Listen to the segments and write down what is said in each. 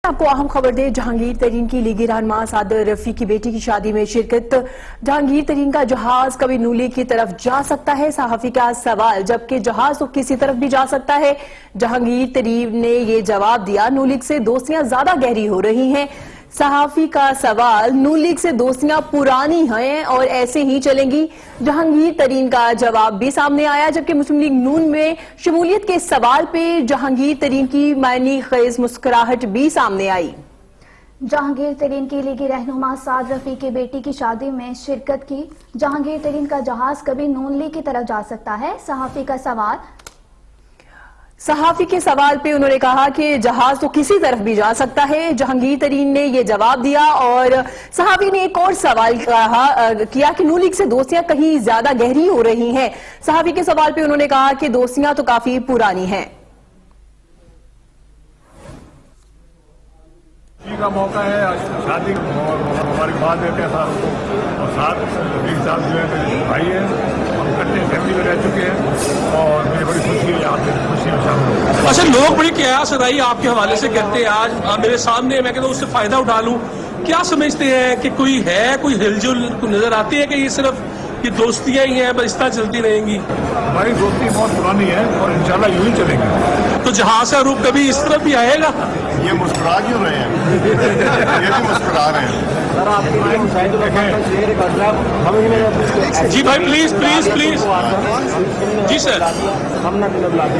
आपको अहम खबर दे। जहांगीर तरीन की लीगी रहनुमा सादर रफी की बेटी की शादी में शिरकत। जहांगीर तरीन का जहाज कभी नून लीग की तरफ जा सकता है, सहाफी का सवाल। जबकि जहाज तो किसी तरफ भी जा सकता है। जहांगीर तरीन ने ये जवाब दिया, नून लीग से दोस्तियां ज्यादा गहरी हो रही हैं। सहाफी का सवाल, नून लीग से दोस्तियां पुरानी हैं और ऐसे ही चलेंगी। जहांगीर तरीन का जवाब भी सामने आया। जबकि मुस्लिम लीग नून में शमूलियत के सवाल पे जहांगीर तरीन की मायनी खेज मुस्कुराहट भी सामने आई। जहांगीर तरीन की लीगी रहनुमा साद रफी की बेटी की शादी में शिरकत की। जहांगीर तरीन का जहाज कभी नून लीग की तरफ जा सकता है, सहाफी का सवाल। सहाफी के सवाल पे उन्होंने कहा कि जहाज तो किसी तरफ भी जा सकता है। जहांगीर तरीन ने ये जवाब दिया और सहाफी ने एक और सवाल किया कि नून लीग से दोस्तियां कहीं ज्यादा गहरी हो रही हैं। सहाफी के सवाल पे उन्होंने कहा कि दोस्तियां तो काफी पुरानी हैं। का मौका है, आज शादी और मुबारकबाद देते हैं सारों को। और साथ साहब जो है मेरे भाई हैं, हम इकट्ठे फैमिली में रह चुके हैं और मुझे बड़ी खुशी है यहाँ पे खुशी में शामिल हूँ। अच्छा, लोग बड़ी कयास रही आपके हवाले से कहते हैं, आज मेरे सामने मैं कहता हूँ उससे फायदा उठा लूँ। क्या समझते हैं कि कोई है, कोई हिलजुल नजर आती है कि ये सिर्फ ये दोस्तियां ही हैं, बस इस तरह चलती रहेंगी? हमारी दोस्ती बहुत पुरानी है और इंशाल्लाह यूं ही चलेंगे। तो जहाज का रुख कभी इस तरफ भी आएगा? ये मुस्कुरा क्यों रहे हैं? ये भी मुस्कुरा रहे हैं। जी भाई, प्लीज प्लीज प्लीज। जी सर।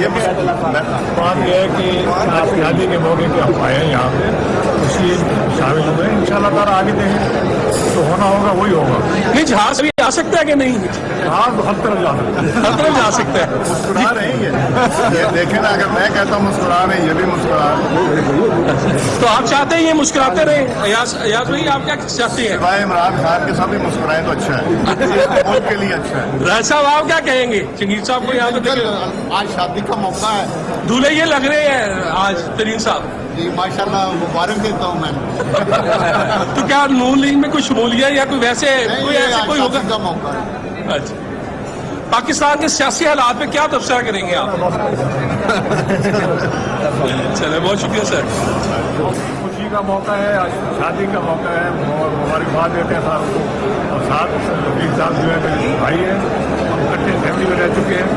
ये बात यह है कि आप शादी के मौके पे हम आए हैं यहाँ पे, खुशी शामिल हुए। इंशाल्लाह ताला आगे देखें तो होना होगा वही होगा। नहीं, जहाज भी आ सकता है कि नहीं? हाँ, हर तरफ जा सकते हैं, हर तरफ जा सकता है। मुस्कुरा रहे हैं ये देखें ना, अगर मैं कहता हूँ मुस्कुरा रहे हैं, ये भी मुस्कुरा रहे हैं। तो आप चाहते हैं ये मुस्कुराते रहे? अयाज भाई, आप क्या चाहते हैं? भाई इमरान खान के साथ भी मुस्कुराएं तो अच्छा है, मुल्क के लिए अच्छा है। राज साहब, आप क्या कहेंगे जहांगीर साहब को यहाँ पे देखें? आज शादी का मौका है, दूल्हे ये लग रहे हैं आज तरीन साहब। जी माशाल्लाह, मुबारक देता हूँ मैं। तो क्या नून लीग में कोई शमूलियत या कोई वैसे कोई ऐसा कोई होगा? का मौका है। अच्छा, पाकिस्तान के सियासी हालात पे क्या तबसरा करेंगे आप? चले, बहुत शुक्रिया सर। खुशी का मौका है, आज शादी का मौका है और मुबारकबाद देते हैं सारों को। और साथ साहब जो है मेरे भाई हैं, हम इकट्ठे फैमिली में रह चुके हैं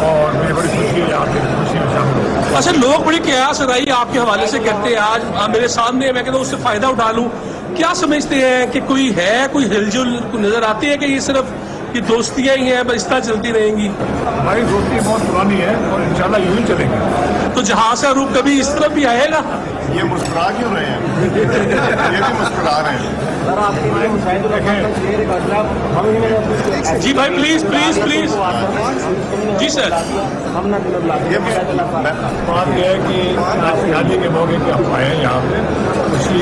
और मुझे बड़ी खुशी है यहाँ पे खुशी में शामिल हूँ। अच्छा, लोग बड़ी कयास रही आपके हवाले से कहते हैं, आज मेरे सामने मैं कहता हूँ उससे फायदा उठा लूँ। क्या समझते हैं कि कोई है, कोई हिलजुल नजर आती है कि ये सिर्फ ये दोस्तियां ही हैं, बस इस तरह चलती रहेंगी? हमारी दोस्ती बहुत पुरानी है और इंशाल्लाह यूं ही चलेंगे। तो जहाज का रुख कभी इस तरफ भी आएगा? ये मुस्कुरा क्यों रहे हैं? ये भी मुस्कुरा रहे हैं। जी भाई, प्लीज प्लीज प्लीज। जी सर। ये बात यह है कि आप शादी के मौके पे हम आए हैं यहाँ पे, खुशी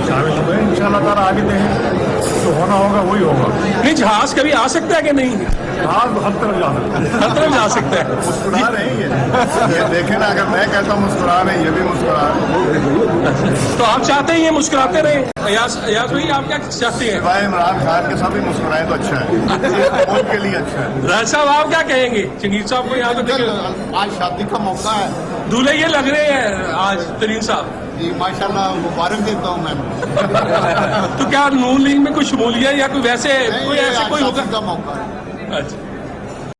शामिल हुए। इंशाल्लाह ताला आगे देखें तो होना होगा वही होगा। नहीं, जहाज कभी आ सकता है कि नहीं? हाँ, हर तरफ जा सकते हैं, हर तरफ जा सकता है। मुस्कुरा रहे हैं ये देखें ना, अगर मैं कहता हूँ मुस्कुरा रहे हैं, ये भी मुस्कुरा रहे हैं। तो आप चाहते हैं ये मुस्कुराते रहे? अयाज भाई, आप क्या चाहते हैं? भाई इमरान खान के साथ भी मुस्कुराएं तो अच्छा है, मुल्क के लिए अच्छा है। राज साहब, आप क्या कहेंगे जहांगीर साहब को यहाँ पे देखें? आज शादी का मौका है, दूल्हे ये लग रहे हैं आज तरीन साहब। जी माशाल्लाह, मुबारक देता हूँ मैं। तो क्या नून लीग में कोई शमूलियत या कोई वैसे कोई ऐसा कोई होगा? का मौका है। अच्छा।